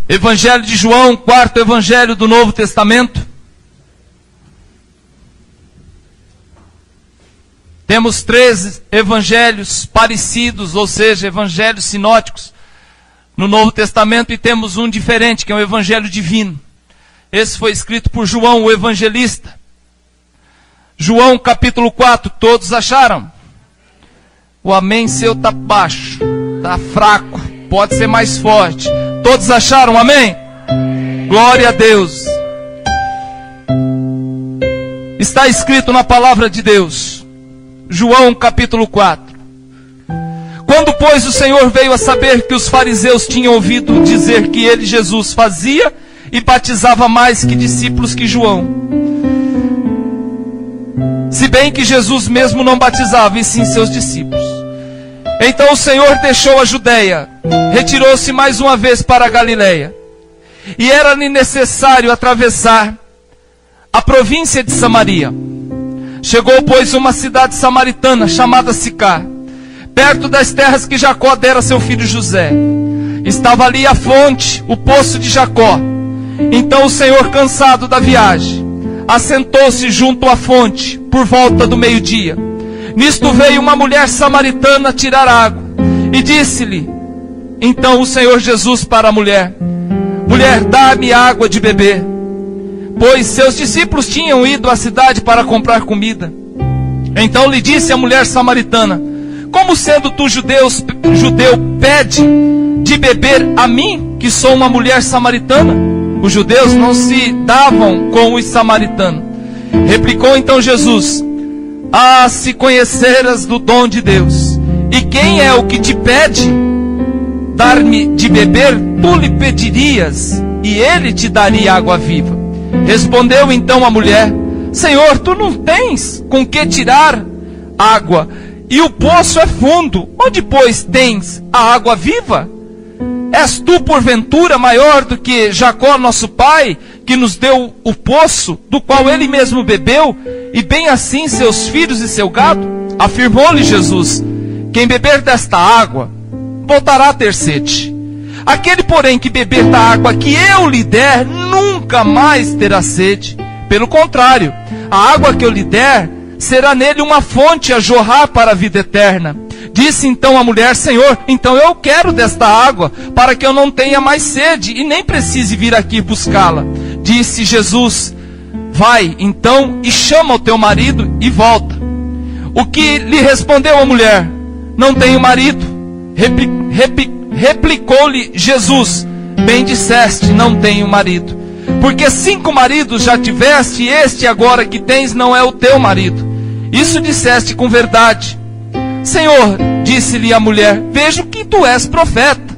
Evangelho de João, quarto evangelho do Novo Testamento. Temos 3 evangelhos parecidos, ou seja, evangelhos sinóticos no Novo Testamento, e temos um diferente, que é o evangelho divino. Esse foi escrito por João, o evangelista. João capítulo 4, todos acharam? O amém seu está baixo, está fraco, pode ser mais forte. Todos acharam, amém? Glória a Deus. Está escrito na palavra de Deus, João capítulo 4. Quando, pois, o Senhor veio a saber que os fariseus tinham ouvido dizer que ele, Jesus, fazia e batizava mais que discípulos que João, se bem que Jesus mesmo não batizava, e sim seus discípulos. Então o Senhor deixou a Judeia, retirou-se mais uma vez para a Galileia, e era-lhe necessário atravessar a província de Samaria. Chegou, pois, uma cidade samaritana chamada Sicar, perto das terras que Jacó dera a seu filho José. Estava ali a fonte, o poço de Jacó. Então o Senhor, cansado da viagem, assentou-se junto à fonte por volta do meio-dia. Nisto veio uma mulher samaritana tirar água, e disse-lhe então o Senhor Jesus para a mulher: mulher, dá-me água de beber. Pois seus discípulos tinham ido à cidade para comprar comida. Então lhe disse a mulher samaritana: como sendo tu judeu, pede de beber a mim, que sou uma mulher samaritana? Os judeus não se davam com os samaritanos. Replicou então Jesus: ah, se conheceras do dom de Deus, e quem é o que te pede dar-me de beber, tu lhe pedirias, e ele te daria água viva. Respondeu então a mulher: Senhor, tu não tens com que tirar água, e o poço é fundo. Onde, pois, tens a água viva? És tu, porventura, maior do que Jacó, nosso pai, que nos deu o poço, do qual ele mesmo bebeu, e bem assim seus filhos e seu gado? Afirmou-lhe Jesus: quem beber desta água, voltará a ter sede. Aquele, porém, que beber da água que eu lhe der, nunca mais terá sede. Pelo contrário, a água que eu lhe der, será nele uma fonte a jorrar para a vida eterna. Disse então a mulher: Senhor, então eu quero desta água, para que eu não tenha mais sede, e nem precise vir aqui buscá-la. Disse Jesus: vai, então, e chama o teu marido, e volta. O que lhe respondeu a mulher: não tenho marido. Replicou-lhe Jesus: bem disseste, não tenho marido. Porque 5 maridos já tiveste, e este agora que tens não é o teu marido. Isso disseste com verdade. Senhor, disse-lhe a mulher, vejo que tu és profeta.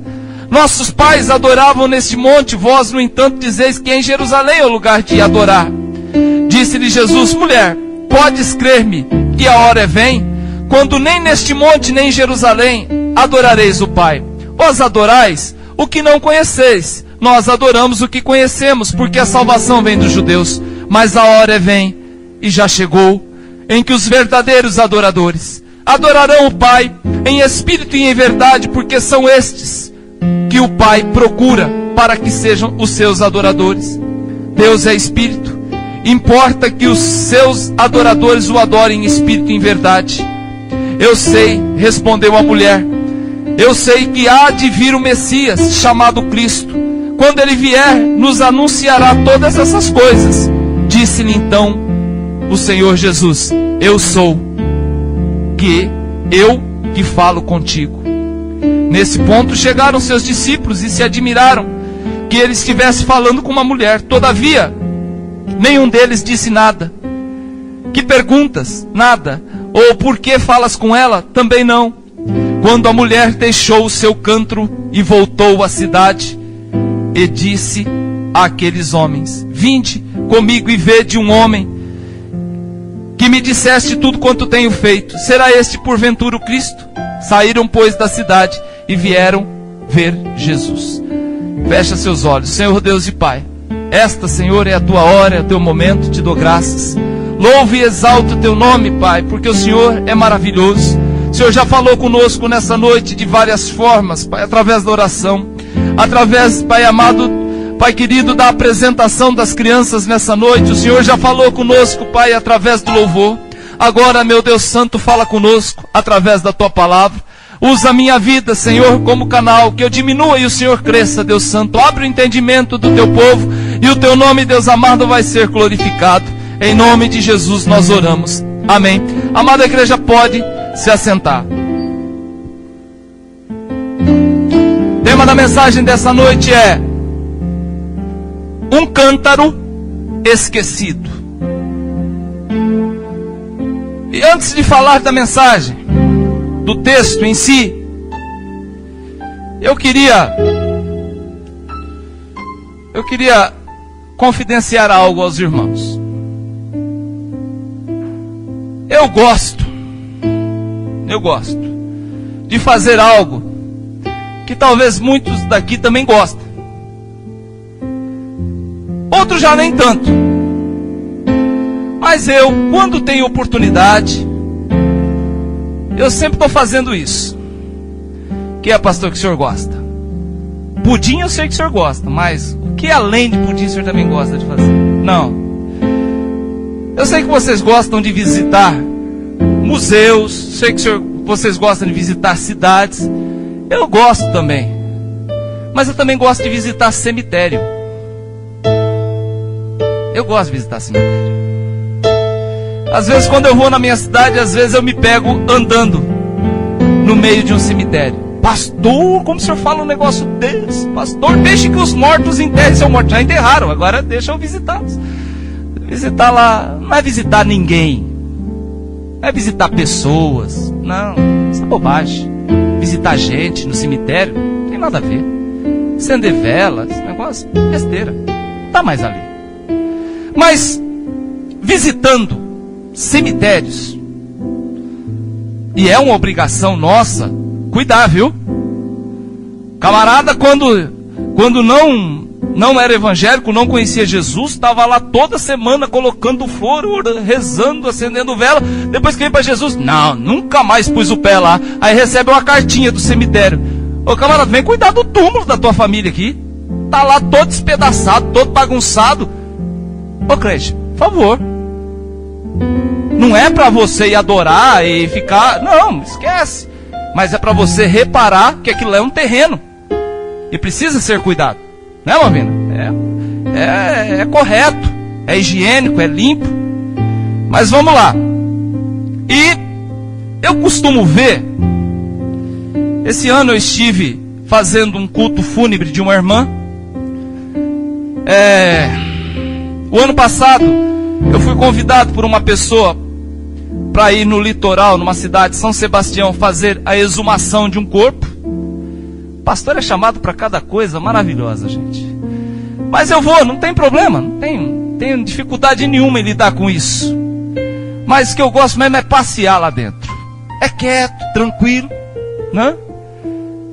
Nossos pais adoravam neste monte, vós, no entanto, dizeis que em Jerusalém é o lugar de adorar. Disse-lhe Jesus: mulher, podes crer-me que a hora vem, quando nem neste monte nem em Jerusalém adorareis o Pai. Vós adorais o que não conheceis, nós adoramos o que conhecemos, porque a salvação vem dos judeus. Mas a hora vem, e já chegou, em que os verdadeiros adoradores adorarão o Pai em espírito e em verdade, porque são estes que o Pai procura para que sejam os seus adoradores. Deus é espírito, importa que os seus adoradores o adorem em espírito e em verdade. Eu sei, respondeu a mulher, eu sei que há de vir o Messias, chamado Cristo. Quando ele vier, nos anunciará todas essas coisas. Disse-lhe então o Senhor Jesus: eu sou que falo contigo. Nesse ponto chegaram seus discípulos e se admiraram que ele estivesse falando com uma mulher. Todavia, nenhum deles disse nada. Que perguntas? Nada. Ou por que falas com ela? Também não. Quando a mulher deixou o seu canto e voltou à cidade, e disse àqueles homens: vinde comigo e vede um homem que me disseste tudo quanto tenho feito. Será este porventura o Cristo? Saíram, pois, da cidade e vieram ver Jesus. Fecha seus olhos. Senhor Deus e Pai, esta, Senhor, é a tua hora, é o teu momento. Te dou graças. Louvo e exalto o teu nome, Pai, porque o Senhor é maravilhoso. O Senhor já falou conosco nessa noite de várias formas, Pai, através da oração. através, Pai amado, Pai querido, da apresentação das crianças nessa noite. O Senhor já falou conosco, Pai, através do louvor. Agora, meu Deus Santo, fala conosco através da Tua palavra. Usa a minha vida, Senhor, como canal, que eu diminua e o Senhor cresça, Deus Santo. Abre o entendimento do Teu povo e o Teu nome, Deus amado, vai ser glorificado. Em nome de Jesus nós oramos. Amém. Amada igreja, pode se assentar. O tema da mensagem dessa noite é um cântaro esquecido. E antes de falar da mensagem, do texto em si, eu queria confidenciar algo aos irmãos. Eu gosto de fazer algo que talvez muitos daqui também gostem. Outros já nem tanto. Mas eu, quando tenho oportunidade, eu sempre estou fazendo isso. Que é, pastor, que o senhor gosta? Pudim eu sei que o senhor gosta, mas o que além de pudim o senhor também gosta de fazer? Não. Eu sei que vocês gostam de visitar museus, sei que vocês gostam de visitar cidades. Eu gosto também. Mas eu também gosto de visitar cemitério. Eu gosto de visitar cemitério. Às vezes quando eu vou na minha cidade, às vezes eu me pego andando no meio de um cemitério. Pastor, como o senhor fala um negócio desse? Pastor, deixe que os mortos enterrem seu morto. Já enterraram, agora deixa eu visitá-los. Visitar lá, não é visitar ninguém. Não é visitar pessoas. Não, isso é bobagem. Visitar gente no cemitério, não tem nada a ver. Acender vela, esse negócio, besteira. Não tá mais ali. Mas, visitando cemitérios, e é uma obrigação nossa cuidar, viu? Camarada, quando não era evangélico, não conhecia Jesus, estava lá toda semana colocando flor, rezando, acendendo vela. Depois que veio para Jesus, não, nunca mais pus o pé lá. Aí recebe uma cartinha do cemitério: ô camarada, vem cuidar do túmulo da tua família aqui. Tá lá todo despedaçado, todo bagunçado. Ô crente, por favor, não é para você ir adorar e ficar, não, esquece. Mas é para você reparar que aquilo é um terreno e precisa ser cuidado. Né, Malvina? É correto, é higiênico, é limpo. Mas vamos lá. E eu costumo ver, esse ano eu estive fazendo um culto fúnebre de uma irmã. O ano passado eu fui convidado por uma pessoa para ir no litoral, numa cidade, São Sebastião, fazer a exumação de um corpo. O pastor é chamado para cada coisa maravilhosa, gente. Mas eu vou, não tem problema, não tenho dificuldade nenhuma em lidar com isso. Mas o que eu gosto mesmo é passear lá dentro. É quieto, tranquilo, né?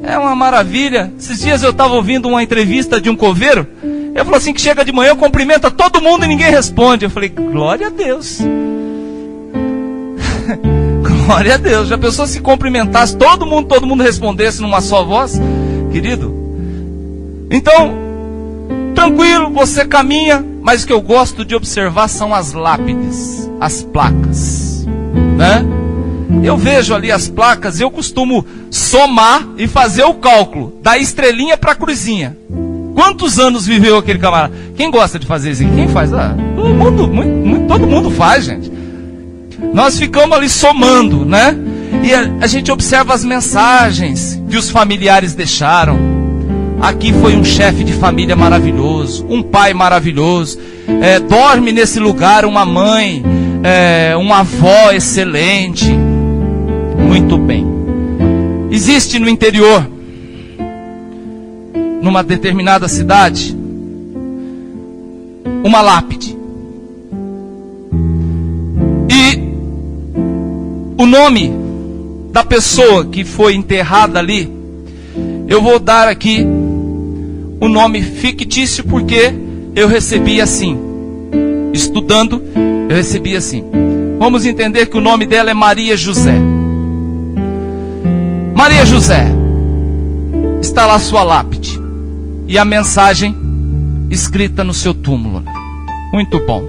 É uma maravilha. Esses dias eu estava ouvindo uma entrevista de um coveiro. Ele falou assim que chega de manhã, cumprimenta todo mundo e ninguém responde. Eu falei, glória a Deus. Glória a Deus. Já pensou se cumprimentasse todo mundo respondesse numa só voz? Querido. Então, tranquilo, você caminha. Mas o que eu gosto de observar são as lápides, as placas, né? Eu vejo ali as placas e eu costumo somar e fazer o cálculo da estrelinha para a cruzinha. Quantos anos viveu aquele camarada? Quem gosta de fazer isso? Quem faz? Todo mundo faz, gente. Nós ficamos ali somando, né? E a gente observa as mensagens que os familiares deixaram. Aqui foi um chefe de família maravilhoso, um pai maravilhoso. Dorme nesse lugar uma mãe, uma avó excelente. Muito bem. Existe no interior, numa determinada cidade, uma lápide. E o nome da pessoa que foi enterrada ali, eu vou dar aqui um nome fictício porque eu recebi assim. Estudando, eu recebi assim. Vamos entender que o nome dela é Maria José. Maria José, está lá sua lápide. e a mensagem escrita no seu túmulo. Muito bom.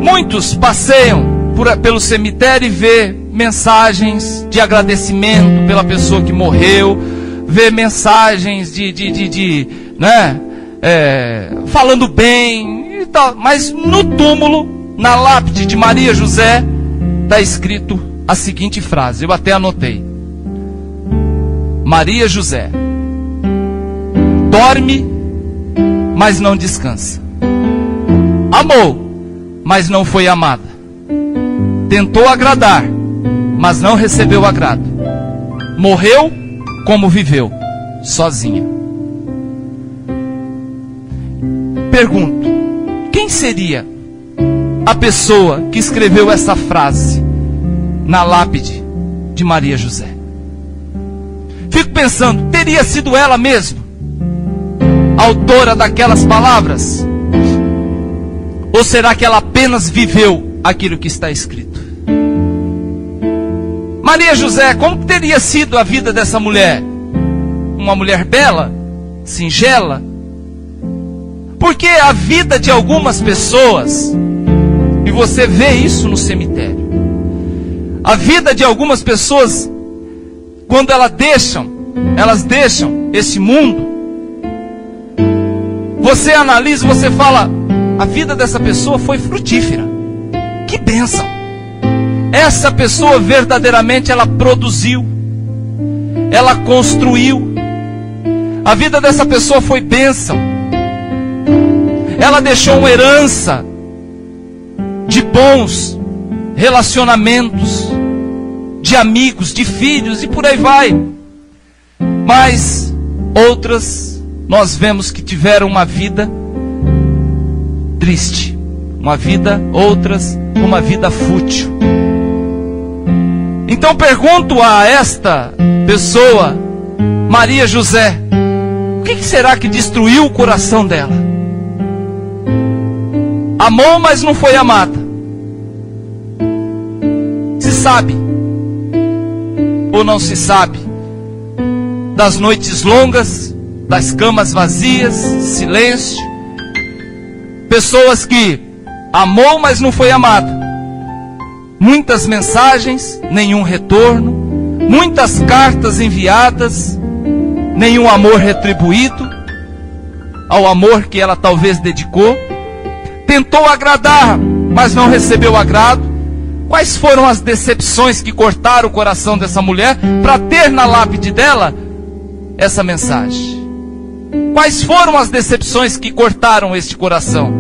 Muitos passeiam pelo cemitério e vê mensagens de agradecimento pela pessoa que morreu, vê mensagens falando bem e tal. Mas no túmulo, na lápide de Maria José, está escrito a seguinte frase, eu até anotei: Maria José dorme, mas não descansa. Amou, mas não foi amada. Tentou agradar, mas não recebeu agrado. Morreu como viveu, sozinha. Pergunto, quem seria a pessoa que escreveu essa frase na lápide de Maria José? Fico pensando, teria sido ela mesma autora daquelas palavras? Ou será que ela apenas viveu aquilo que está escrito? Maria José, como teria sido a vida dessa mulher? Uma mulher bela, singela? Porque a vida de algumas pessoas, e você vê isso no cemitério, a vida de algumas pessoas, quando elas deixam esse mundo, você analisa, você fala, a vida dessa pessoa foi frutífera. Que bênção! Essa pessoa verdadeiramente ela produziu, ela construiu. A vida dessa pessoa foi bênção. Ela deixou uma herança de bons relacionamentos, de amigos, de filhos e por aí vai. Mas outras nós vemos que tiveram uma vida triste, outras uma vida fútil. Então pergunto a esta pessoa, Maria José, o que será que destruiu o coração dela? Amou, mas não foi amada. Se sabe ou não se sabe das noites longas, das camas vazias, silêncio, pessoas que amou, mas não foi amada, muitas mensagens, nenhum retorno, muitas cartas enviadas, nenhum amor retribuído ao amor que ela talvez dedicou, tentou agradar, mas não recebeu agrado. Quais foram as decepções que cortaram o coração dessa mulher para ter na lápide dela essa mensagem? Quais foram as decepções que cortaram este coração?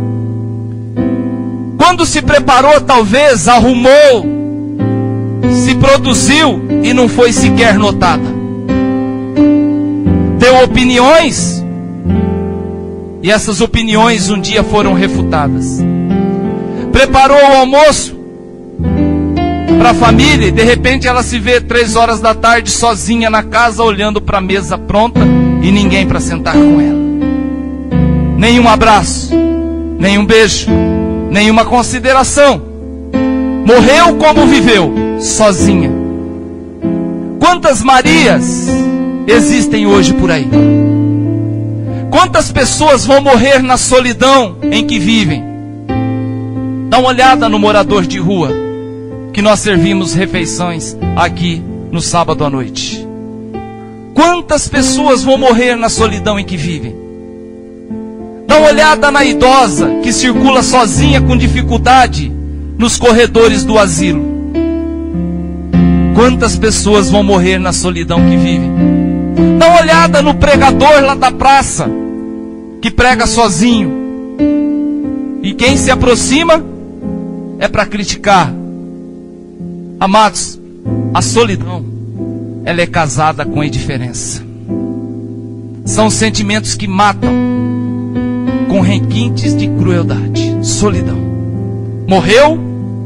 Quando se preparou, talvez, arrumou, se produziu e não foi sequer notada. Deu opiniões e essas opiniões um dia foram refutadas. Preparou o almoço para a família e de repente ela se vê 3 horas da tarde sozinha na casa, olhando para a mesa pronta e ninguém para sentar com ela. Nenhum abraço, nenhum beijo, nenhuma consideração. Morreu como viveu, sozinha. Quantas Marias existem hoje por aí? Quantas pessoas vão morrer na solidão em que vivem? Dá uma olhada no morador de rua que nós servimos refeições aqui no sábado à noite. Quantas pessoas vão morrer na solidão em que vivem? Dá uma olhada na idosa que circula sozinha com dificuldade nos corredores do asilo. Quantas pessoas vão morrer na solidão que vivem? Dá uma olhada no pregador lá da praça, que prega sozinho. E quem se aproxima é para criticar. Amados, a solidão, ela é casada com a indiferença. São sentimentos que matam com requintes de crueldade. Solidão. Morreu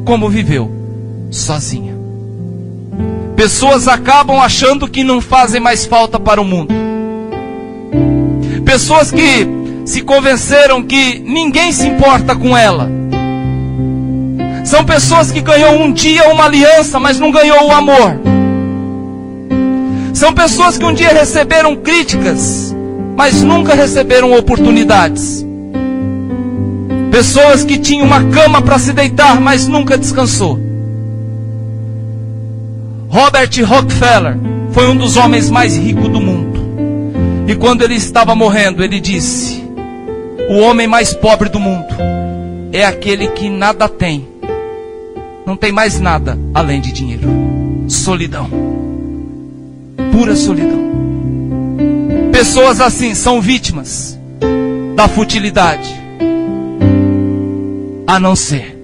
como viveu, sozinha. Pessoas acabam achando que não fazem mais falta para o mundo. Pessoas que se convenceram que ninguém se importa com ela. São pessoas que ganhou um dia uma aliança, mas não ganhou o amor. São pessoas que um dia receberam críticas, mas nunca receberam oportunidades. Pessoas que tinham uma cama para se deitar, mas nunca descansou. Robert Rockefeller foi um dos homens mais ricos do mundo. E quando ele estava morrendo, ele disse: o homem mais pobre do mundo é aquele que nada tem, não tem mais nada além de dinheiro. Solidão, pura solidão. Pessoas assim são vítimas da futilidade, a não ser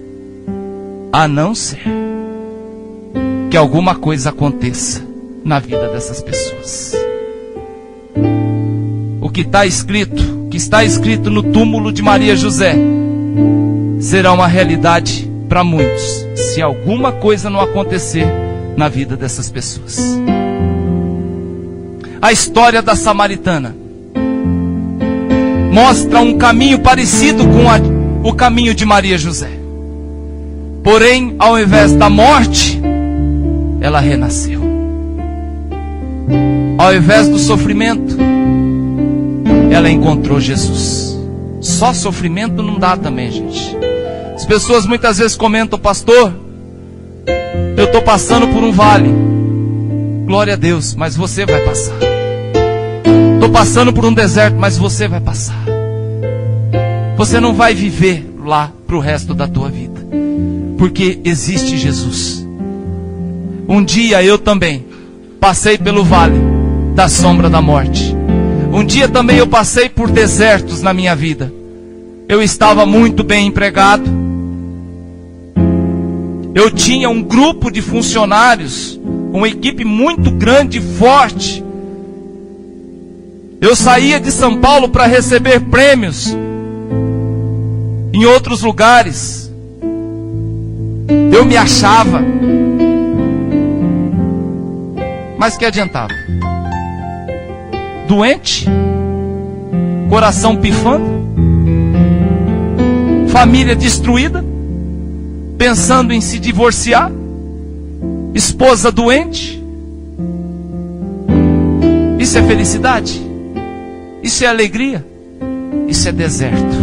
que alguma coisa aconteça na vida dessas pessoas. O que está escrito no túmulo de Maria e José será uma realidade para muitos, se alguma coisa não acontecer na vida dessas pessoas. A história da samaritana mostra um caminho parecido com o caminho de Maria e José. Porém, ao invés da morte, ela renasceu. Ao invés do sofrimento, ela encontrou Jesus. Só sofrimento não dá também, gente. As pessoas muitas vezes comentam: pastor, eu estou passando por um vale. Glória a Deus, mas você vai passar. Estou passando por um deserto, mas você vai passar. Você não vai viver lá para o resto da tua vida, porque existe Jesus. Um dia eu também passei pelo vale da sombra da morte. Um dia também eu passei por desertos na minha vida. Eu estava muito bem empregado. Eu tinha um grupo de funcionários, uma equipe muito grande e forte. Eu saía de São Paulo para receber prêmios em outros lugares. Eu me achava. Mas que adiantava? Doente, coração pifando, família destruída, pensando em se divorciar, esposa doente. Isso é felicidade? Isso é alegria? Isso é deserto.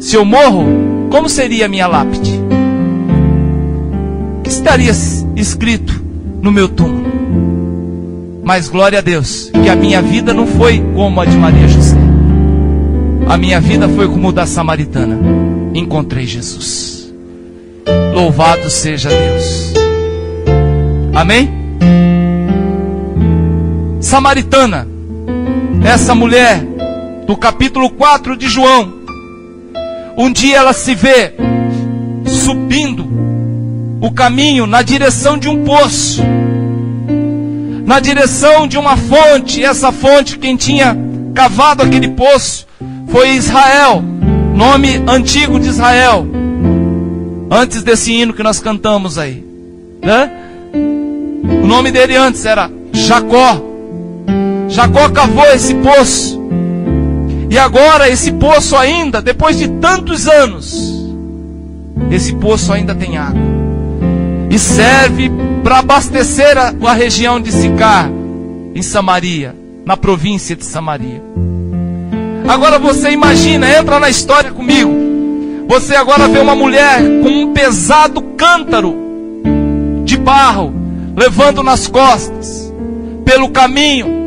Se eu morro, como seria a minha lápide? O que estaria escrito no meu túmulo? Mas glória a Deus, que a minha vida não foi como a de Maria e José. A minha vida foi como a da samaritana. Encontrei Jesus. Louvado seja Deus. Amém? Samaritana, essa mulher do capítulo 4 de João, um dia ela se vê subindo o caminho na direção de um poço, na direção de uma fonte. Essa fonte, quem tinha cavado aquele poço foi Israel, nome antigo de Israel, antes desse hino que nós cantamos aí, né? O nome dele antes era Jacó. Jacó cavou esse poço, e agora esse poço ainda, depois de tantos anos, esse poço ainda tem água, e serve para abastecer a região de Sicar, em Samaria, na província de Samaria. Agora você imagina, entra na história comigo. Você agora vê uma mulher com um pesado cântaro de barro, levando nas costas, pelo caminho,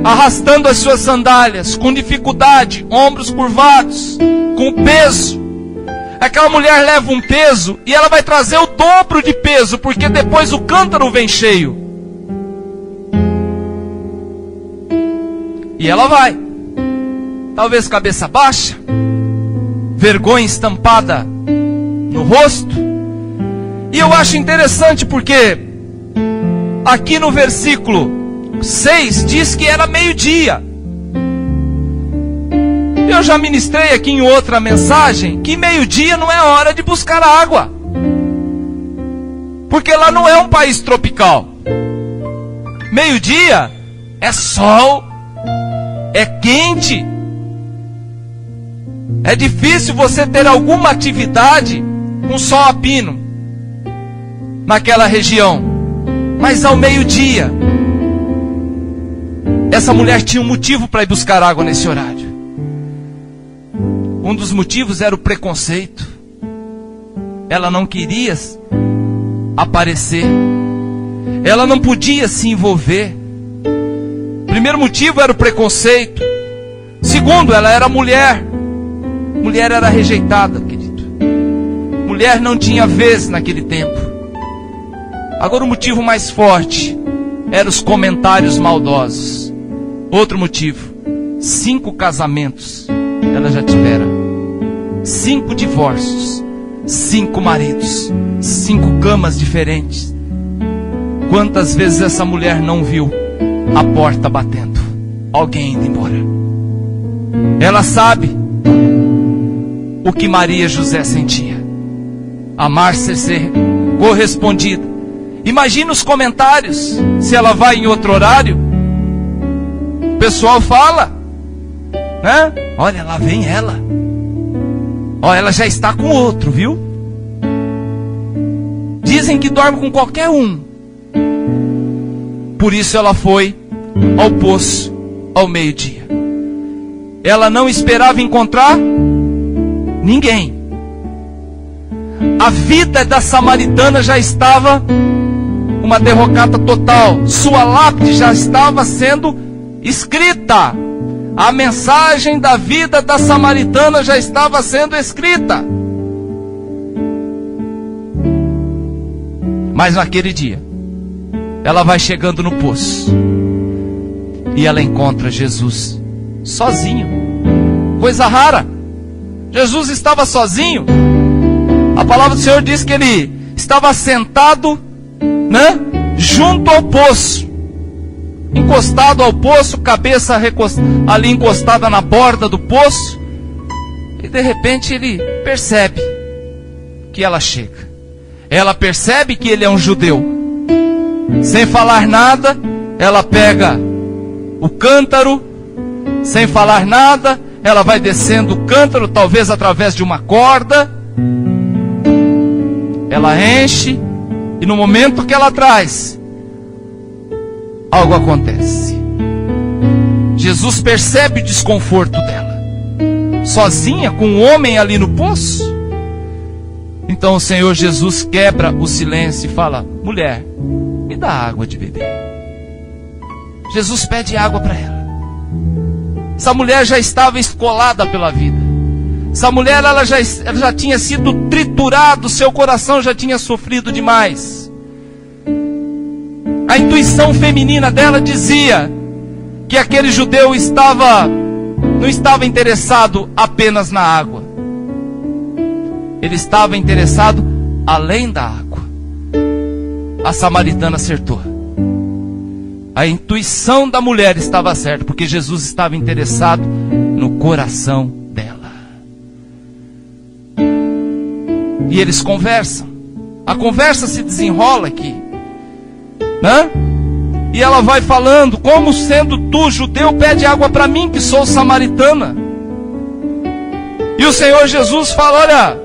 arrastando as suas sandálias, com dificuldade, ombros curvados, com peso. Aquela mulher leva um peso e ela vai trazer o dobro de peso, porque depois o cântaro vem cheio. E ela vai, talvez cabeça baixa, vergonha estampada no rosto. E eu acho interessante porque aqui no versículo 6 diz que era meio-dia. Eu já ministrei aqui em outra mensagem que meio-dia não é hora de buscar água, porque lá não é um país tropical. Meio-dia é sol, é quente. É difícil você ter alguma atividade com sol a pino naquela região. Mas ao meio-dia essa mulher tinha um motivo para ir buscar água nesse horário. Um dos motivos era o preconceito. Ela não queria aparecer. Ela não podia se envolver. Primeiro motivo era o preconceito. Segundo, ela era mulher. Mulher era rejeitada, querido. Mulher não tinha vez naquele tempo. Agora o motivo mais forte eram os comentários maldosos. Outro motivo: 5 casamentos ela já tivera, 5 divórcios, 5 maridos, 5 camas diferentes. Quantas vezes essa mulher não viu a porta batendo, alguém indo embora? Ela sabe o que Maria e José sentia, amar ser correspondida. Imagina os comentários, se ela vai em outro horário, o pessoal fala, né? Olha, lá vem ela. Ó, ela já está com outro, viu? Dizem que dorme com qualquer um. Por isso ela foi ao poço ao meio-dia. Ela não esperava encontrar ninguém. A vida da samaritana já estava uma derrocada total. Sua lápide já estava sendo escrita. A mensagem da vida da samaritana já estava sendo escrita. Mas naquele dia, ela vai chegando no poço e ela encontra Jesus sozinho. Coisa rara. Jesus estava sozinho. A palavra do Senhor diz que ele estava sentado, né, junto ao poço, encostado ao poço, cabeça ali encostada na borda do poço. E de repente ele percebe que ela chega. Ela percebe que ele é um judeu. Sem falar nada, ela pega o cântaro. Sem falar nada, ela vai descendo o cântaro, talvez através de uma corda. Ela enche, e no momento que ela traz, algo acontece. Jesus percebe o desconforto dela, sozinha com um homem ali no poço. Então o Senhor Jesus quebra o silêncio e fala: mulher, me dá água de beber. Jesus pede água para ela. Essa mulher já estava escolada pela vida. Essa mulher ela já tinha sido triturada, o seu coração já tinha sofrido demais. A intuição feminina dela dizia que aquele judeu não estava interessado apenas na água. Ele estava interessado além da água. A samaritana acertou. A intuição da mulher estava certa, porque Jesus estava interessado no coração dela. E eles conversam. A conversa se desenrola aqui, né? E ela vai falando: como sendo tu judeu, pede água para mim, que sou samaritana. E o Senhor Jesus fala: olha,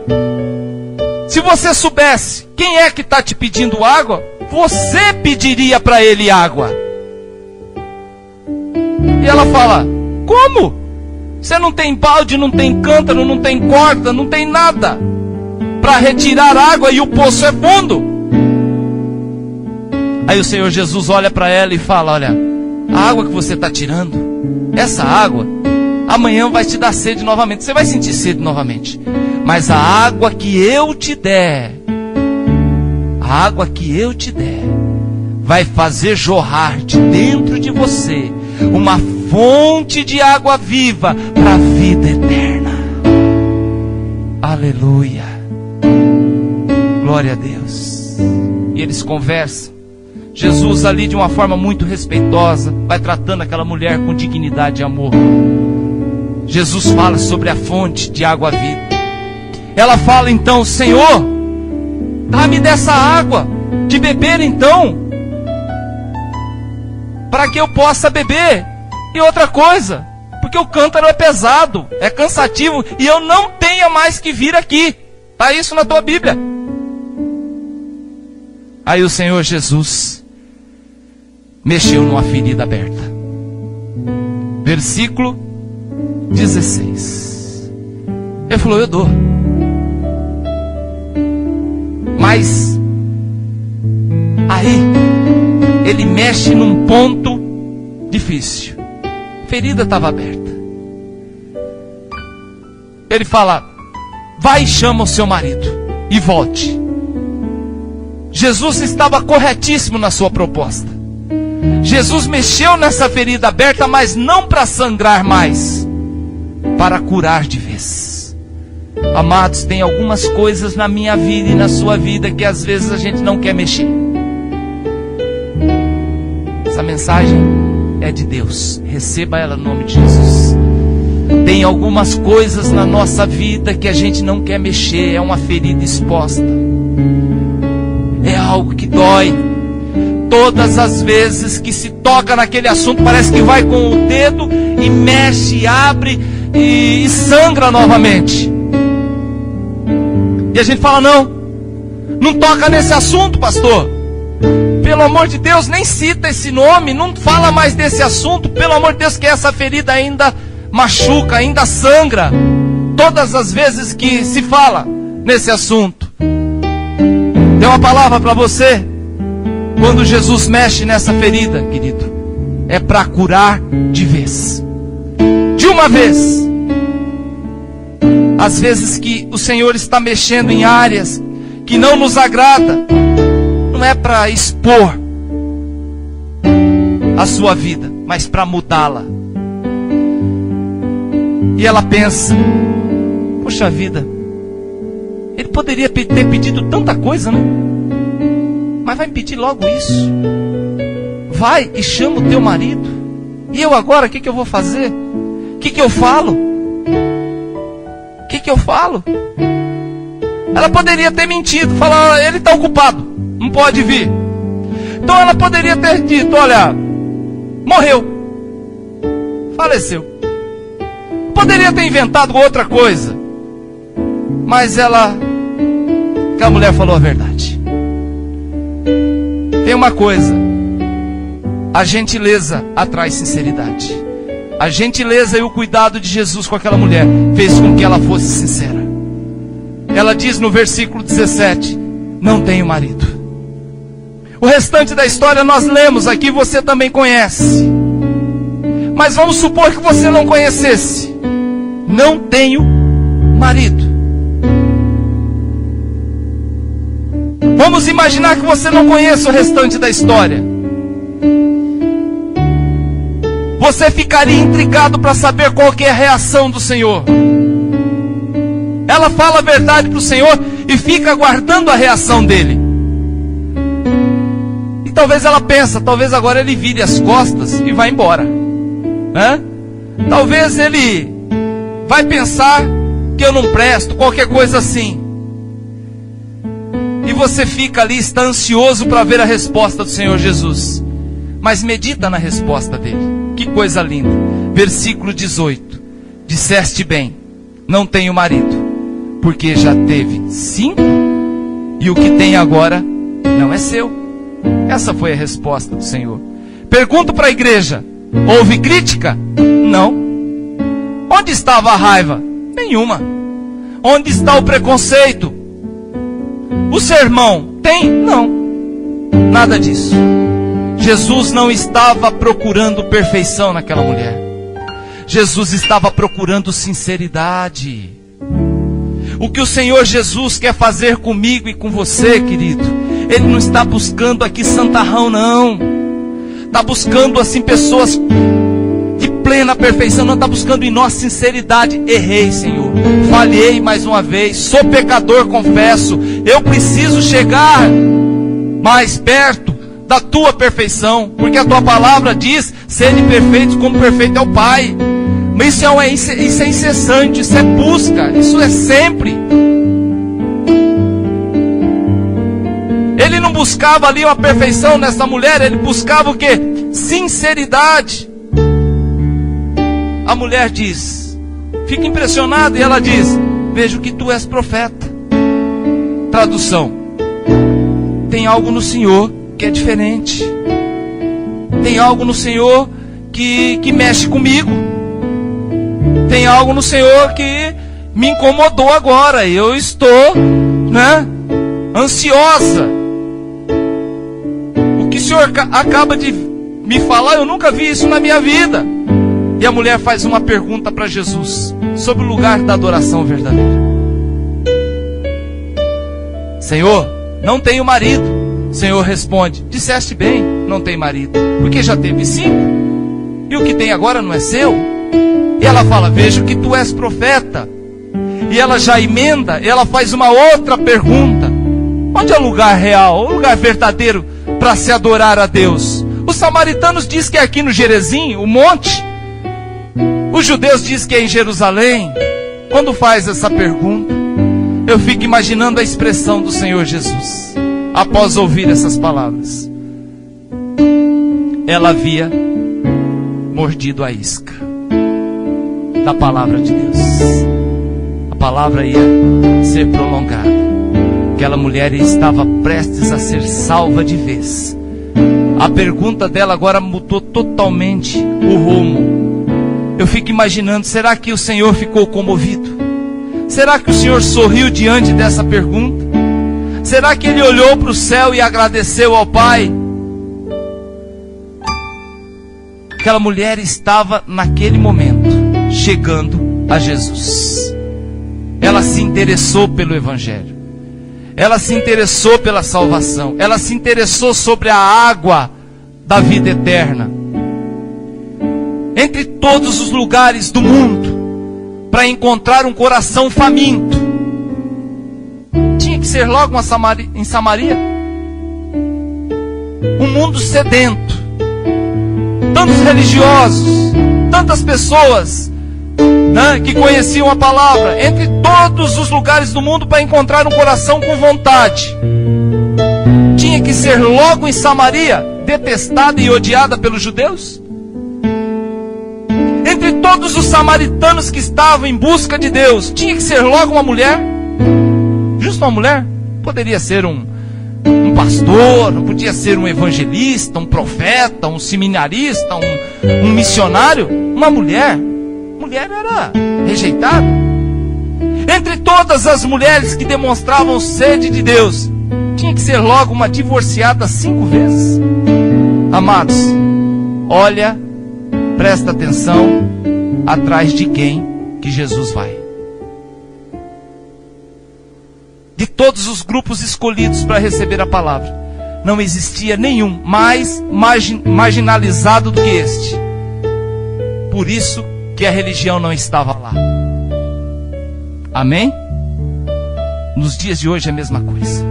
se você soubesse quem é que está te pedindo água, você pediria para ele água. E ela fala: como? Você não tem balde, não tem cântaro, não tem corda, não tem nada para retirar água e o poço é fundo. Aí o Senhor Jesus olha para ela e fala: olha, a água que você está tirando, essa água, amanhã vai te dar sede novamente. Você vai sentir sede novamente. Mas a água que eu te der, vai fazer jorrar de dentro de você uma fonte de água viva para a vida eterna. Aleluia. Glória a Deus. E eles conversam. Jesus ali, de uma forma muito respeitosa, vai tratando aquela mulher com dignidade e amor. Jesus fala sobre a fonte de água viva. Ela fala então: Senhor, dá-me dessa água de beber então, para que eu possa beber. E outra coisa, porque o cântaro é pesado, é cansativo, e eu não tenho mais que vir aqui. Está isso na tua Bíblia. Aí o Senhor Jesus mexeu numa ferida aberta. versículo 16. Ele falou: eu dou. Mas aí ele mexe num ponto difícil. A ferida estava aberta. Ele fala: vai e chama o seu marido e volte. Jesus estava corretíssimo na sua proposta. Jesus mexeu nessa ferida aberta, mas não para sangrar mais, para curar de vez. Amados, tem algumas coisas na minha vida e na sua vida que às vezes a gente não quer mexer. Essa mensagem é de Deus, receba ela no nome de Jesus. Tem algumas coisas na nossa vida que a gente não quer mexer, é uma ferida exposta, é algo que dói. Todas as vezes que se toca naquele assunto, parece que vai com o dedo e mexe, abre e sangra novamente. E a gente fala: não toca nesse assunto, pastor. Pelo amor de Deus, nem cita esse nome, não fala mais desse assunto. Pelo amor de Deus, que essa ferida ainda machuca, ainda sangra. Todas as vezes que se fala nesse assunto. Tem uma palavra para você. Quando Jesus mexe nessa ferida, querido, é para curar de vez. De uma vez. Às vezes que o Senhor está mexendo em áreas que não nos agrada, não é para expor a sua vida, mas para mudá-la. E ela pensa: poxa vida, ele poderia ter pedido tanta coisa, né? Mas vai me pedir logo isso. Vai e chama o teu marido. E eu agora, o que eu vou fazer? O que eu falo? O que eu falo? Ela poderia ter mentido, falar: ele está ocupado, não pode vir. Então ela poderia ter dito: olha, morreu, faleceu. Poderia ter inventado outra coisa, mas que a mulher falou a verdade. Tem uma coisa: a gentileza atrai sinceridade. A gentileza e o cuidado de Jesus com aquela mulher fez com que ela fosse sincera. Ela diz no versículo 17: não tenho marido. O restante da história nós lemos aqui, você também conhece. Mas vamos supor que você não conhecesse. Não tenho marido. Vamos imaginar que você não conheça o restante da história. Você ficaria intrigado para saber qual que é a reação do Senhor. Ela fala a verdade para o Senhor e fica aguardando a reação dele. E talvez ela pensa: talvez agora ele vire as costas e vá embora. Talvez ele vai pensar que eu não presto, qualquer coisa assim. E você fica ali, está ansioso para ver a resposta do Senhor Jesus. Mas medita na resposta dele. Que coisa linda. Versículo 18. Disseste bem, não tenho marido, porque já teve 5, e o que tem agora não é seu. Essa foi a resposta do Senhor. Pergunto para a igreja: houve crítica? Não. Onde estava a raiva? Nenhuma. Onde está o preconceito? O sermão? Tem? Não. Nada disso. Jesus não estava procurando perfeição naquela mulher. Jesus estava procurando sinceridade. O que o Senhor Jesus quer fazer comigo e com você, querido, Ele não está buscando aqui santarrão, não. Está buscando assim pessoas de plena perfeição. Não, está buscando em nós sinceridade. Errei, Senhor, falhei mais uma vez, sou pecador, confesso. Eu preciso chegar mais perto da tua perfeição, porque a tua palavra diz: sede perfeitos como perfeito é o Pai. Mas isso é incessante, isso é busca, isso é sempre. Ele não buscava ali uma perfeição nessa mulher, ele buscava o quê? Sinceridade. A mulher diz, fica impressionada, e ela diz: vejo que tu és profeta. Tradução: tem algo no Senhor que é diferente. Tem algo no Senhor que mexe comigo. Tem algo no Senhor que me incomodou agora. Eu estou, ansiosa. O que o Senhor acaba de me falar, eu nunca vi isso na minha vida. E a mulher faz uma pergunta para Jesus sobre o lugar da adoração verdadeira. Senhor, não tenho marido. O Senhor responde: disseste bem, não tem marido, porque já teve 5, e o que tem agora não é seu. E ela fala: vejo que tu és profeta. E ela já emenda, ela faz uma outra pergunta: onde é o lugar real, o lugar verdadeiro para se adorar a Deus? Os samaritanos dizem que é aqui no Gerezim, o monte. Os judeus dizem que é em Jerusalém. Quando faz essa pergunta, eu fico imaginando a expressão do Senhor Jesus após ouvir essas palavras. Ela havia mordido a isca da palavra de Deus. A palavra ia ser prolongada. Aquela mulher estava prestes a ser salva de vez. A pergunta dela agora mudou totalmente o rumo. Eu fico imaginando, será que o Senhor ficou comovido? Será que o Senhor sorriu diante dessa pergunta? Será que Ele olhou para o céu e agradeceu ao Pai? Aquela mulher estava naquele momento chegando a Jesus. Ela se interessou pelo Evangelho. Ela se interessou pela salvação. Ela se interessou sobre a água da vida eterna. Entre todos os lugares do mundo, para encontrar um coração faminto, tinha que ser logo em Samaria. Um mundo sedento, tantos religiosos, tantas pessoas que conheciam a palavra, entre todos os lugares do mundo, para encontrar um coração com vontade. Tinha que ser logo em Samaria, detestada e odiada pelos judeus. Entre todos os samaritanos que estavam em busca de Deus, tinha que ser logo uma mulher. Justo uma mulher? Poderia ser um pastor, não podia ser um evangelista, um profeta, um seminarista, um missionário. Uma mulher. Mulher era rejeitada. Entre todas as mulheres que demonstravam sede de Deus, tinha que ser logo uma divorciada 5 vezes. Amados, olha, presta atenção atrás de quem que Jesus vai. De todos os grupos escolhidos para receber a palavra, não existia nenhum mais marginalizado do que este. Por isso que a religião não estava lá. Amém? Nos dias de hoje é a mesma coisa.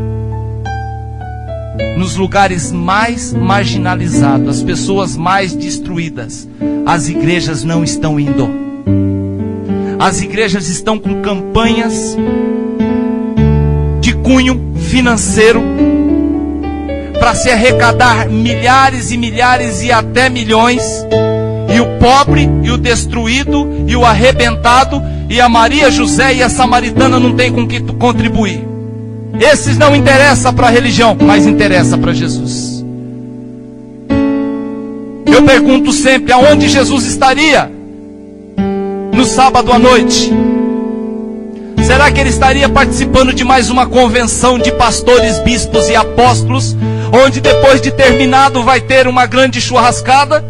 Nos lugares mais marginalizados, as pessoas mais destruídas, as igrejas não estão indo. As igrejas estão com campanhas de cunho financeiro para se arrecadar milhares e milhares e até milhões. E o pobre, e o destruído, e o arrebentado, e a Maria, José e a samaritana não tem com que contribuir. Esses não interessam para a religião, mas interessa para Jesus. Eu pergunto sempre, aonde Jesus estaria no sábado à noite? Será que ele estaria participando de mais uma convenção de pastores, bispos e apóstolos, onde depois de terminado vai ter uma grande churrascada?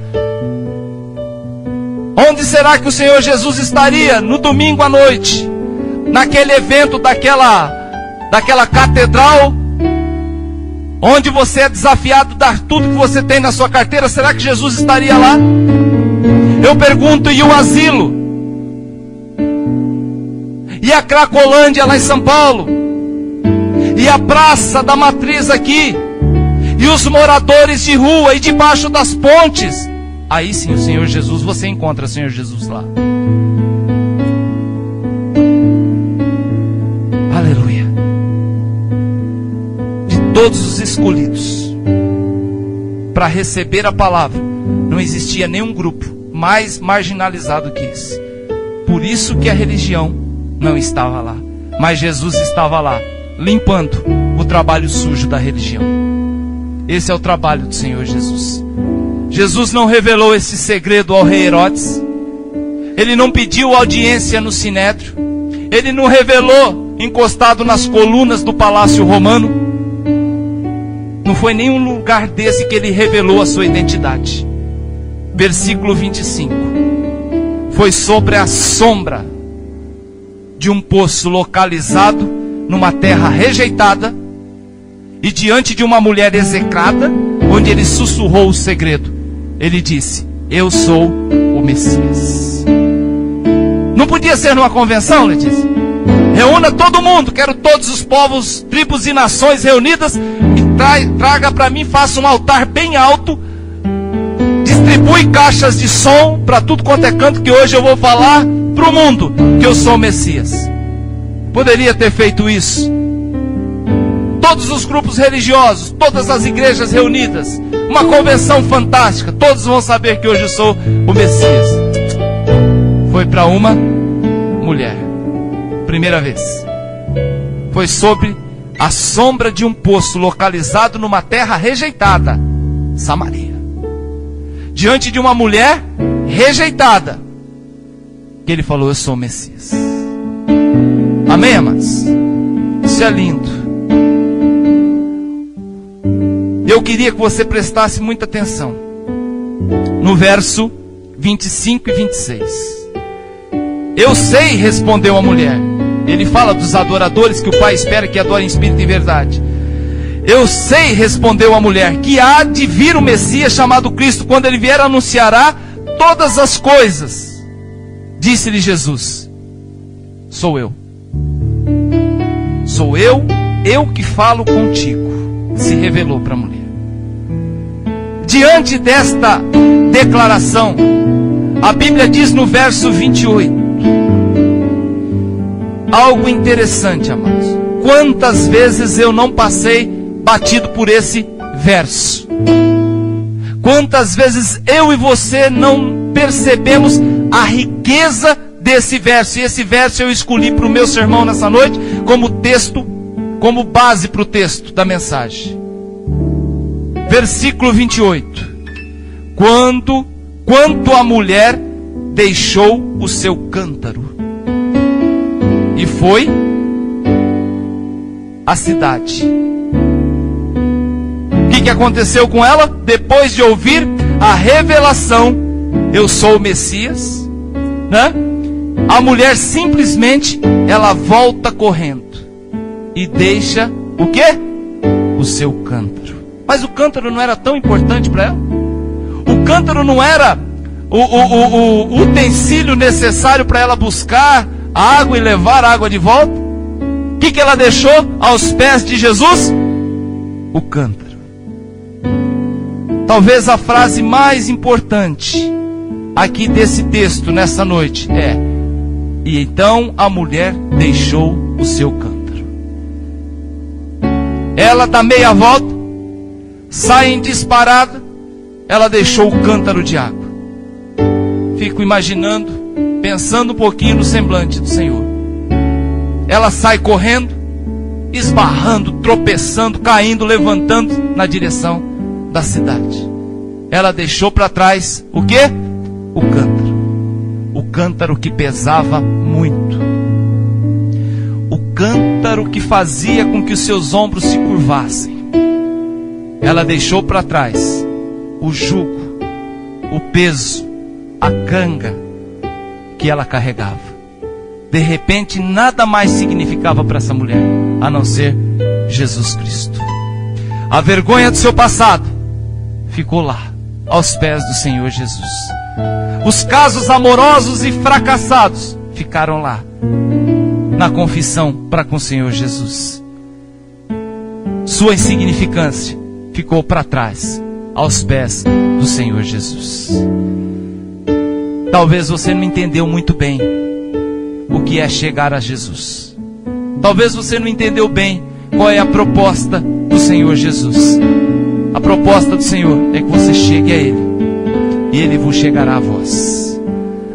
Onde será que o Senhor Jesus estaria no domingo à noite, naquele evento daquela catedral, onde você é desafiado a dar tudo que você tem na sua carteira? Será que Jesus estaria lá? Eu pergunto, e o asilo? E a Cracolândia lá em São Paulo? E a Praça da Matriz aqui? E os moradores de rua e debaixo das pontes? Aí sim o Senhor Jesus, você encontra o Senhor Jesus lá. Aleluia. De todos os escolhidos para receber a palavra, não existia nenhum grupo mais marginalizado que esse. Por isso que a religião não estava lá, mas Jesus estava lá, limpando o trabalho sujo da religião. Esse é o trabalho do Senhor Jesus. Jesus não revelou esse segredo ao rei Herodes. Ele não pediu audiência no Sinédrio. Ele não revelou encostado nas colunas do palácio romano. Não foi nenhum lugar desse que ele revelou a sua identidade. Versículo 25. Foi sobre a sombra de um poço localizado numa terra rejeitada e diante de uma mulher execrada, onde ele sussurrou o segredo. Ele disse: eu sou o Messias. Não podia ser numa convenção, Letícia? Reúna todo mundo, quero todos os povos, tribos e nações reunidas e traga para mim, faça um altar bem alto, distribui caixas de som para tudo quanto é canto, que hoje eu vou falar para o mundo que eu sou o Messias. Poderia ter feito isso. Todos os grupos religiosos, todas as igrejas reunidas, uma convenção fantástica, todos vão saber que hoje eu sou o Messias. Foi para uma mulher, primeira vez. Foi sobre a sombra de um poço localizado numa terra rejeitada, Samaria. Diante de uma mulher rejeitada, que ele falou: eu sou o Messias. Amém, amados? Isso é lindo. Eu queria que você prestasse muita atenção no verso 25 e 26. Eu sei, respondeu a mulher. Ele fala dos adoradores que o Pai espera que adorem em espírito e em verdade. Eu sei, respondeu a mulher, que há de vir o Messias chamado Cristo. Quando ele vier, anunciará todas as coisas. Disse-lhe Jesus: sou eu. Sou eu que falo contigo. Se revelou para a mulher. Diante desta declaração, a Bíblia diz no verso 28, algo interessante, amados. Quantas vezes eu não passei batido por esse verso? Quantas vezes eu e você não percebemos a riqueza desse verso? E esse verso eu escolhi para o meu sermão nessa noite como texto, como base para o texto da mensagem. Versículo 28. Quanto a mulher deixou o seu cântaro e foi à cidade. O que aconteceu com ela? Depois de ouvir a revelação, eu sou o Messias, né? A mulher simplesmente, ela volta correndo e deixa o quê? O seu cântaro. Mas o cântaro não era tão importante para ela? O cântaro não era o utensílio necessário para ela buscar água e levar a água de volta? O que ela deixou aos pés de Jesus? O cântaro. Talvez a frase mais importante aqui desse texto nessa noite é: e então a mulher deixou o seu cântaro. Ela dá meia volta, sai em disparada, ela deixou o cântaro de água. Fico imaginando, pensando um pouquinho no semblante do Senhor. Ela sai correndo, esbarrando, tropeçando, caindo, levantando na direção da cidade. Ela deixou para trás o quê? O cântaro. O cântaro que pesava muito. O cântaro que fazia com que os seus ombros se curvassem. Ela deixou para trás o jugo, o peso, a canga que ela carregava. De repente, nada mais significava para essa mulher a não ser Jesus Cristo. A vergonha do seu passado ficou lá, aos pés do Senhor Jesus. Os casos amorosos e fracassados ficaram lá, na confissão para com o Senhor Jesus. Sua insignificância ficou para trás, aos pés do Senhor Jesus. Talvez você não entendeu muito bem o que é chegar a Jesus. Talvez você não entendeu bem qual é a proposta do Senhor Jesus. A proposta do Senhor é que você chegue a Ele, e Ele vos chegará a vós.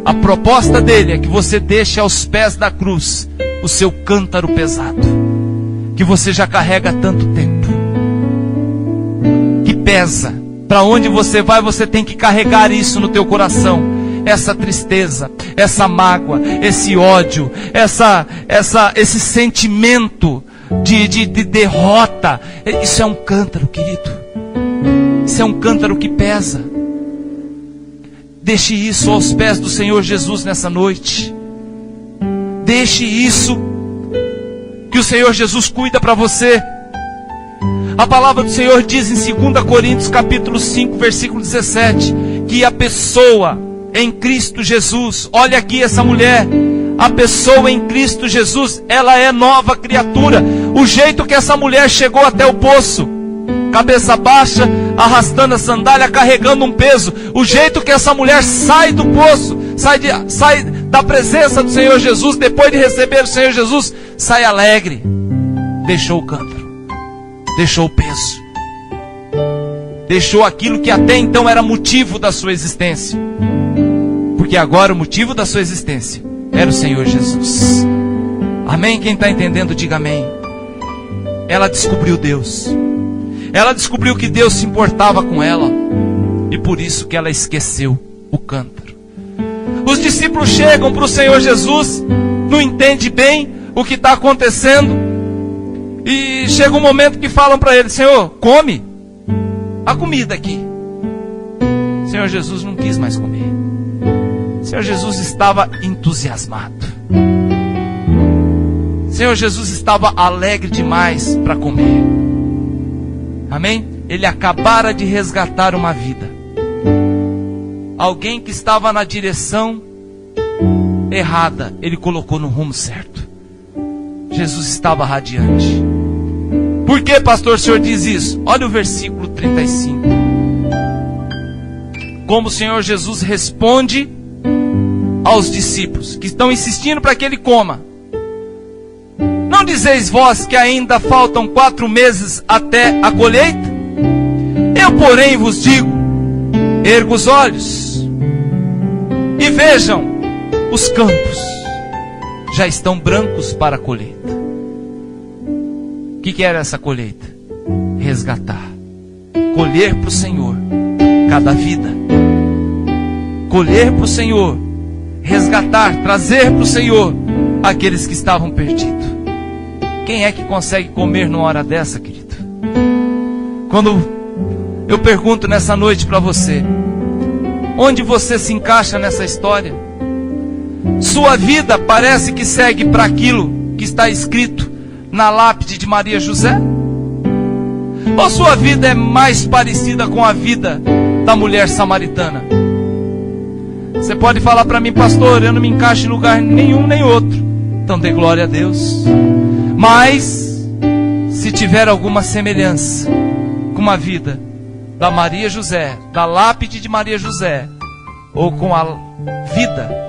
A proposta dele é que você deixe aos pés da cruz o seu cântaro pesado, que você já carrega há tanto tempo, que pesa Para onde você vai, você tem que carregar isso no teu coração. Essa tristeza, essa mágoa, esse ódio, esse sentimento de derrota. Isso é um cântaro, querido. Isso é um cântaro que pesa. Deixe isso aos pés do Senhor Jesus nessa noite. Deixe isso, que o Senhor Jesus cuida para você. A palavra do Senhor diz em 2 Coríntios capítulo 5, versículo 17, que a pessoa em Cristo Jesus, olha aqui essa mulher, a pessoa em Cristo Jesus, ela é nova criatura. O jeito que essa mulher chegou até o poço, cabeça baixa, arrastando a sandália, carregando um peso, o jeito que essa mulher sai do poço, sai da presença do Senhor Jesus, depois de receber o Senhor Jesus, sai alegre. Deixou o cântaro, deixou o peso, deixou aquilo que até então era motivo da sua existência, porque agora o motivo da sua existência era o Senhor Jesus. Amém? Quem está entendendo, diga amém. Ela descobriu Deus. Ela descobriu que Deus se importava com ela, e por isso que ela esqueceu o cântaro. Os discípulos chegam para o Senhor Jesus, não entendem bem o que está acontecendo, e chega um momento que falam para ele: Senhor, come a comida aqui. O Senhor Jesus não quis mais comer. O Senhor Jesus estava entusiasmado. O Senhor Jesus estava alegre demais para comer. Amém? Ele acabara de resgatar uma vida. Alguém que estava na direção errada, ele colocou no rumo certo. Jesus estava radiante. Por que, pastor, o senhor diz isso? Olha o versículo 35. Como o Senhor Jesus responde aos discípulos que estão insistindo para que ele coma: não dizeis vós que ainda faltam 4 meses até a colheita? Eu, porém, vos digo: erga os olhos e vejam, os campos já estão brancos para a colheita. O que era essa colheita? Resgatar, colher para o Senhor cada vida, colher para o Senhor, resgatar, trazer para o Senhor aqueles que estavam perdidos. Quem é que consegue comer numa hora dessa, querido? Quando eu pergunto nessa noite para você, onde você se encaixa nessa história? Sua vida parece que segue para aquilo que está escrito na lápide de Maria José? Ou sua vida é mais parecida com a vida da mulher samaritana? Você pode falar para mim: pastor, eu não me encaixo em lugar nenhum nem outro. Então dê glória a Deus. Mas se tiver alguma semelhança com a vida da Maria José, da lápide de Maria José, ou com a vida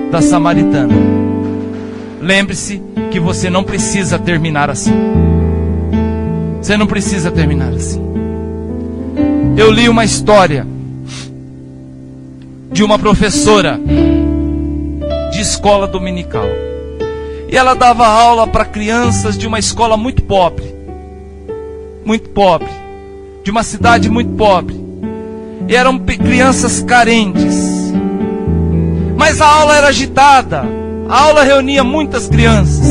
da samaritana, lembre-se que você não precisa terminar assim. Você não precisa terminar assim. Eu li uma história de uma professora de escola dominical, e ela dava aula para crianças de uma escola muito pobre, de uma cidade muito pobre, e eram crianças carentes, mas a aula era agitada, a aula reunia muitas crianças,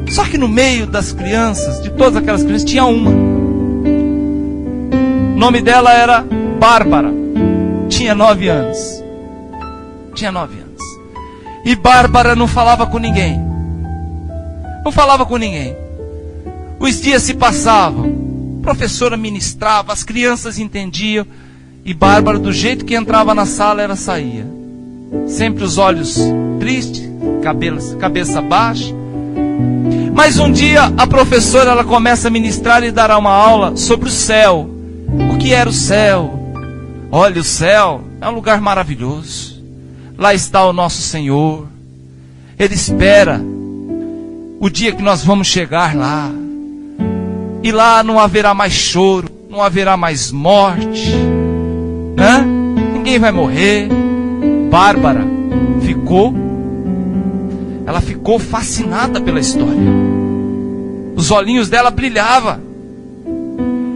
só que no meio das crianças, de todas aquelas crianças, tinha uma, o nome dela era Bárbara, tinha 9 anos, e Bárbara não falava com ninguém, os dias se passavam, a professora ministrava, as crianças entendiam, e Bárbara, do jeito que entrava na sala, ela saía, sempre os olhos tristes, cabeça baixa. Mas um dia a professora, ela começa a ministrar e dará uma aula sobre o céu. O que era o céu? Olha, o céu é um lugar maravilhoso. Lá está o nosso Senhor. Ele espera o dia que nós vamos chegar lá. E lá não haverá mais choro, não haverá mais morte, né? Ninguém vai morrer. Bárbara ficou fascinada pela história. Os olhinhos dela brilhavam.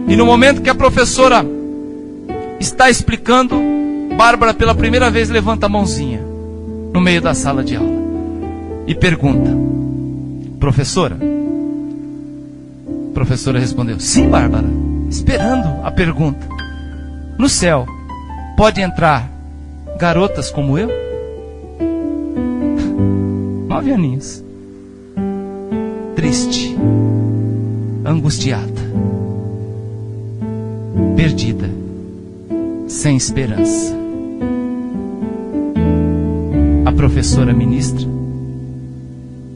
E no momento que a professora está explicando, Bárbara pela primeira vez levanta a mãozinha no meio da sala de aula e pergunta: professora? A professora respondeu: sim, Bárbara, esperando a pergunta. No céu pode entrar garotas como eu? 9 aninhos. Triste, angustiada, perdida, sem esperança. A professora ministra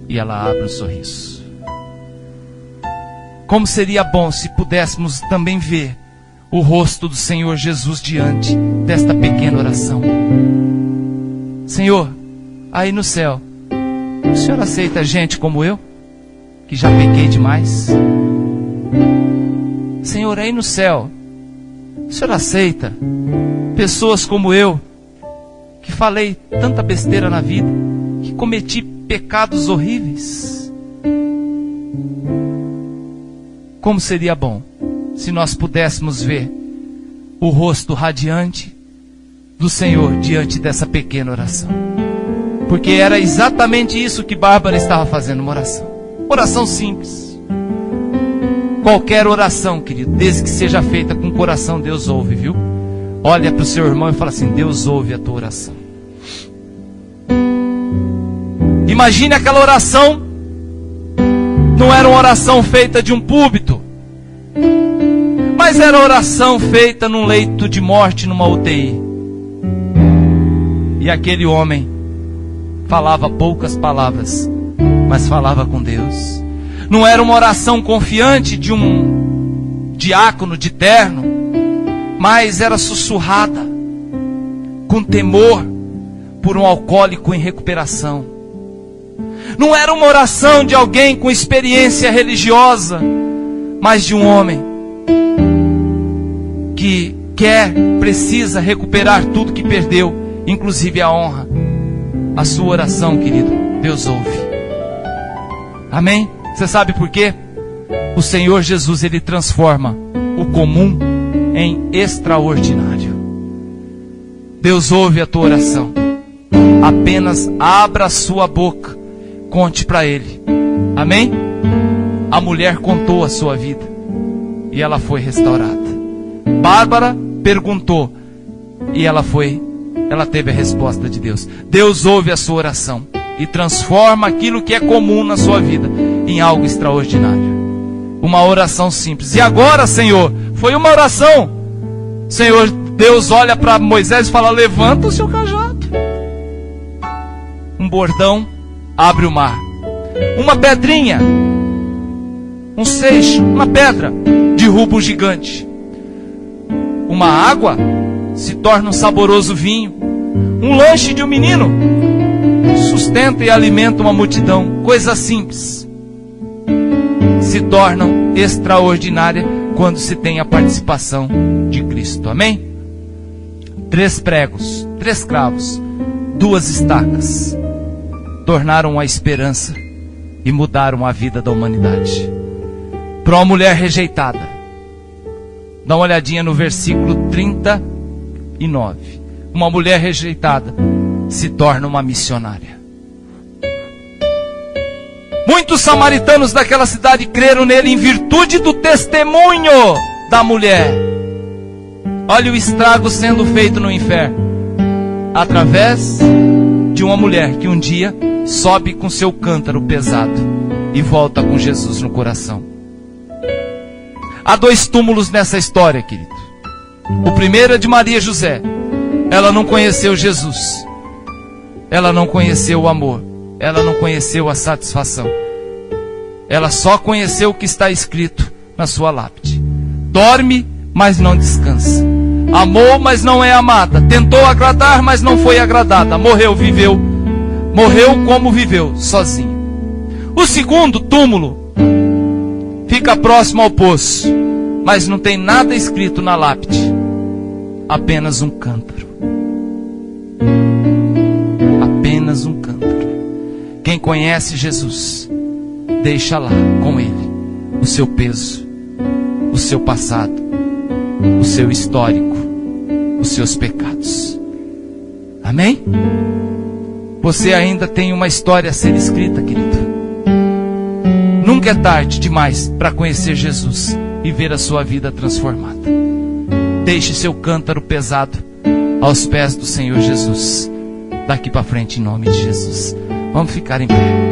e ela abre um sorriso. Como seria bom se pudéssemos também ver o rosto do Senhor Jesus diante desta pequena oração. Senhor, aí no céu, o Senhor aceita gente como eu, que já pequei demais? Senhor, aí no céu, o Senhor aceita pessoas como eu, que falei tanta besteira na vida, que cometi pecados horríveis? Como seria bom se nós pudéssemos ver o rosto radiante do Senhor diante dessa pequena oração. Porque era exatamente isso que Bárbara estava fazendo, uma oração simples. Qualquer oração, querido, desde que seja feita com o coração, Deus ouve, viu? Olha para o seu irmão e fala assim: Deus ouve a tua oração. Imagine aquela oração. Não era uma oração feita de um púlpito, mas era oração feita num leito de morte, numa UTI. E aquele homem falava poucas palavras, mas falava com Deus. Não era uma oração confiante de um diácono de terno, mas era sussurrada, com temor, por um alcoólico em recuperação. Não era uma oração de alguém com experiência religiosa, mas de um homem que precisa recuperar tudo que perdeu, inclusive a honra. A sua oração, querido, Deus ouve. Amém? Você sabe por quê? O Senhor Jesus, Ele transforma o comum em extraordinário. Deus ouve a tua oração. Apenas abra a sua boca, conte para Ele. Amém? A mulher contou a sua vida e ela foi restaurada. Bárbara perguntou e ela teve a resposta de Deus. Deus ouve a sua oração e transforma aquilo que é comum na sua vida em algo extraordinário. Uma oração simples. E agora, Senhor, foi uma oração. Senhor, Deus olha para Moisés e fala: levanta o seu cajado. Um bordão abre o mar. Uma pedrinha, um seixo, uma pedra, derruba o gigante. Uma água se torna um saboroso vinho. Um lanche de um menino sustenta e alimenta uma multidão. Coisas simples se tornam extraordinárias quando se tem a participação de Cristo. Amém? 3 pregos, 3 cravos, 2 estacas tornaram a esperança e mudaram a vida da humanidade. Para uma mulher rejeitada, dá uma olhadinha no versículo 39. Uma mulher rejeitada se torna uma missionária. Muitos samaritanos daquela cidade creram nele em virtude do testemunho da mulher. Olha o estrago sendo feito no inferno, através de uma mulher que um dia sobe com seu cântaro pesado e volta com Jesus no coração. Há 2 túmulos nessa história, querido. O primeiro é de Maria José. Ela não conheceu Jesus. Ela não conheceu o amor. Ela não conheceu a satisfação. Ela só conheceu o que está escrito na sua lápide. Dorme, mas não descansa. Amou, mas não é amada. Tentou agradar, mas não foi agradada. Morreu como viveu, sozinho. O segundo túmulo fica próximo ao poço, mas não tem nada escrito na lápide. Apenas um cântaro. Apenas um cântaro. Quem conhece Jesus, deixa lá com Ele o seu peso, o seu passado, o seu histórico, os seus pecados. Amém? Você ainda tem uma história a ser escrita, querido. Nunca é tarde demais para conhecer Jesus e ver a sua vida transformada. Deixe seu cântaro pesado aos pés do Senhor Jesus. Daqui para frente, em nome de Jesus. Vamos ficar em pé.